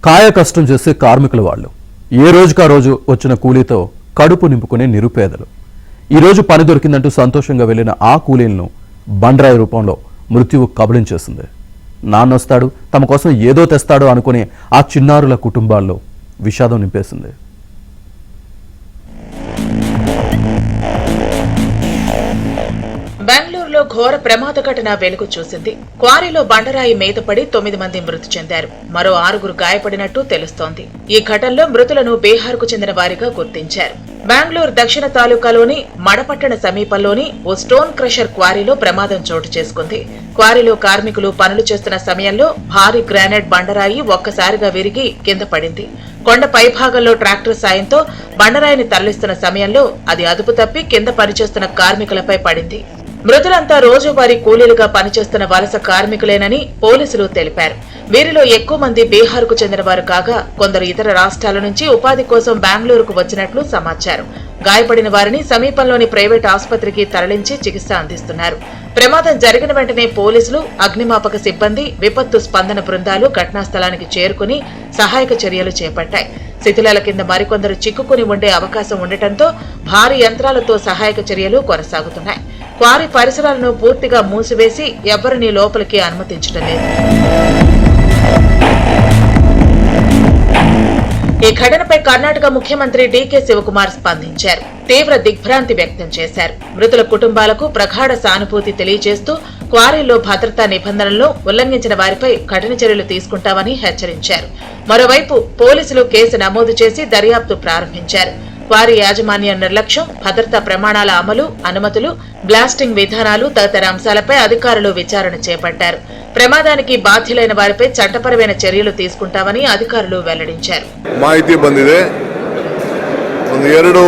కాయ కష్టం చేసే కార్మికుల వాళ్ళు ఏ రోజుకా రోజు వచ్చిన కూలీతో కడుపు నింపుకునే నిరుపేదలు ఈ రోజు పని దొరికిందంటూ సంతోషంగా వెళ్లిన ఆ కూలీలను బండరాయి రూపంలో మృత్యువు కబళించేసింది. నాన్నొస్తాడు తమ కోసం ఏదో తెస్తాడు అనుకునే ఆ చిన్నారుల కుటుంబాల్లో విషాదం నింపేసింది. బెంగళూరులో ఘోర ప్రమాద ఘటన వెలుగు చూసింది. క్వారీలో బండరాయి మీద పడి 9 మంది మృతి చెందారు. మరో 6 గాయపడినట్టు తెలుస్తోంది. ఈ ఘటనలో మృతులను బీహార్కు చెందిన వారిగా గుర్తించారు. బెంగళూరు దక్షిణ తాలూకాలోని మడపట్టణ సమీపంలోని ఓ స్టోన్ క్రషర్ క్వారీలో ప్రమాదం చోటు చేసుకుంది. క్వారీలో కార్మికులు పనులు చేస్తున్న సమయంలో భారీ గ్రానైట్ బండరాయి ఒక్కసారిగా విరిగి కింద పడింది. కొండ పైభాగంలో ట్రాక్టర్ సాయంతో బండరాయిని తరలిస్తున్న సమయంలో అది అదుపు తప్పి కింద పనిచేస్తున్న కార్మికులపై పడింది. మృతులంతా రోజువారీ కూలీలుగా పనిచేస్తున్న వలస కార్మికులేనని పోలీసులు తెలిపారు. వీరిలో ఎక్కువ మంది బీహార్కు చెందినవారు కాగా కొందరు ఇతర రాష్ట్రాల నుంచి ఉపాధి కోసం బెంగళూరుకు వచ్చినట్లు సమాచారం. గాయపడిన వారిని సమీపంలోని ప్రైవేట్ ఆసుపత్రికి తరలించి చికిత్స అందిస్తున్నారు. ప్రమాదం జరిగిన వెంటనే పోలీసులు, అగ్నిమాపక సిబ్బంది, విపత్తు స్పందన బృందాలు ఘటనా స్థలానికి చేరుకుని సహాయక చర్యలు చేపట్టాయి. శిథిలాల కింద మరికొందరు చిక్కుకుని ఉండే అవకాశం ఉండటంతో భారీ యంత్రాలతో సహాయక చర్యలు కొనసాగుతున్నాయి. క్వారీ పరిసరాలను పూర్తిగా మూసివేసి ఎవ్వరినీ లోపలికి అనుమతించడం లేదు. ఈ ఘటనపై కర్ణాటక ముఖ్యమంత్రి డీకే శివకుమార్ స్పందించారు. తీవ్ర దిగ్భ్రాంతి వ్యక్తం చేశారు. మృతుల కుటుంబాలకు ప్రగాఢ సానుభూతి తెలియజేస్తూ క్వారీలో భద్రతా నిబంధనలను ఉల్లంఘించిన వారిపై కఠిన చర్యలు తీసుకుంటామని హెచ్చరించారు. మరోవైపు పోలీసులు కేసు నమోదు చేసి దర్యాప్తు ప్రారంభించారు. క్వారీ యాజమాన్య నిర్లక్ష్యం, భద్రతా ప్రమాణాల అమలు, అనుమతులు, బ్లాస్టింగ్ విధానాలు తదితర అంశాలపై అధికారులు విచారణ చేపట్టారు. ప్రమాదానికి బాధ్యులైన వారిపై చట్టపరమైన చర్యలు తీసుకుంటామని అధికారులు వెల్లడించారు. ಮಾಹಿತಿ ಬಂದಿದೆ. ಒಂದು 2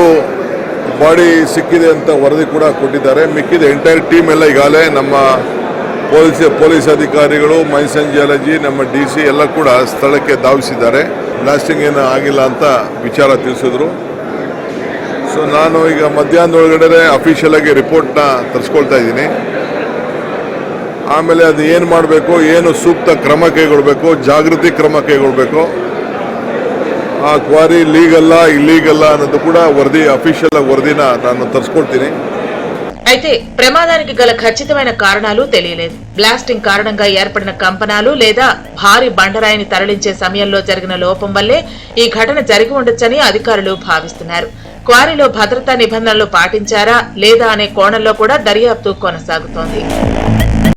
ಬಾಡಿ ಸಿಕ್ಕಿದೆ ಅಂತ ವರದಿ ಕೂಡ ಕೊಟ್ಟಿದ್ದಾರೆ. ಮಿಕ್ಕಿದ ಎಂಟೈರ್ ಟೀಮ್ ಎಲ್ಲ ಈಗಾಗಲೇ ನಮ್ಮ ಪೊಲೀಸ್ ಅಧಿಕಾರಿಗಳು, ಮೈನ್ಸ್ ಅಂಡ್ ಜಿಯಾಲಜಿ, ನಮ್ಮ DC ಎಲ್ಲ ಕೂಡ ಸ್ಥಳಕ್ಕೆ ಧಾವಿಸಿದ್ದಾರೆ. ಬ್ಲಾಸ್ಟಿಂಗ್ ಏನು ಆಗಿಲ್ಲ ಅಂತ ವಿಚಾರ ತಿಳಿಸಿದ್ರು. ಸೊ ನಾನು ಈಗ ಮಧ್ಯಾಹ್ನದೊಳಗಡೆ ಅಫಿಷಿಯಲ್ ಆಗಿ ರಿಪೋರ್ಟ್ನ ತರಿಸ್ಕೊಳ್ತಾ ಇದ್ದೀನಿ. ಆಮೇಲೆ ಅದು ಏನು ಮಾಡಬೇಕು, ಏನು ಸೂಕ್ತ ಕ್ರಮ ಕೈಗೊಳ್ಳಬೇಕು, ಜಾಗೃತಿ ಕ್ರಮ ಕೈಗೊಳ್ಳಬೇಕು, ಆ ಕ್ವಾರಿ ಲೀಗಲ್ಲ ಇಲ್ಲೀಗಲ್ಲ ಅನ್ನೋದು ಕೂಡ ವರದಿ, ಅಫಿಷಿಯಲ್ ವರದಿನ ನಾನು ತರಿಸ್ಕೊಳ್ತೀನಿ. అయితే ప్రమాదానికి గల ఖచ్చితమైన కారణాలు తెలియలేదు. బ్లాస్టింగ్ కారణంగా ఏర్పడిన కంపనాలు లేదా భారీ బండరాయిని తరలించే సమయంలో జరిగిన లోపం వల్లే ఈ ఘటన జరిగి ఉండొచ్చని అధికారులు భావిస్తున్నారు. క్వారీలో భద్రతా నిబంధనలు పాటించారా లేదా అనే కోణంలో కూడా దర్యాప్తు కొనసాగుతోంది.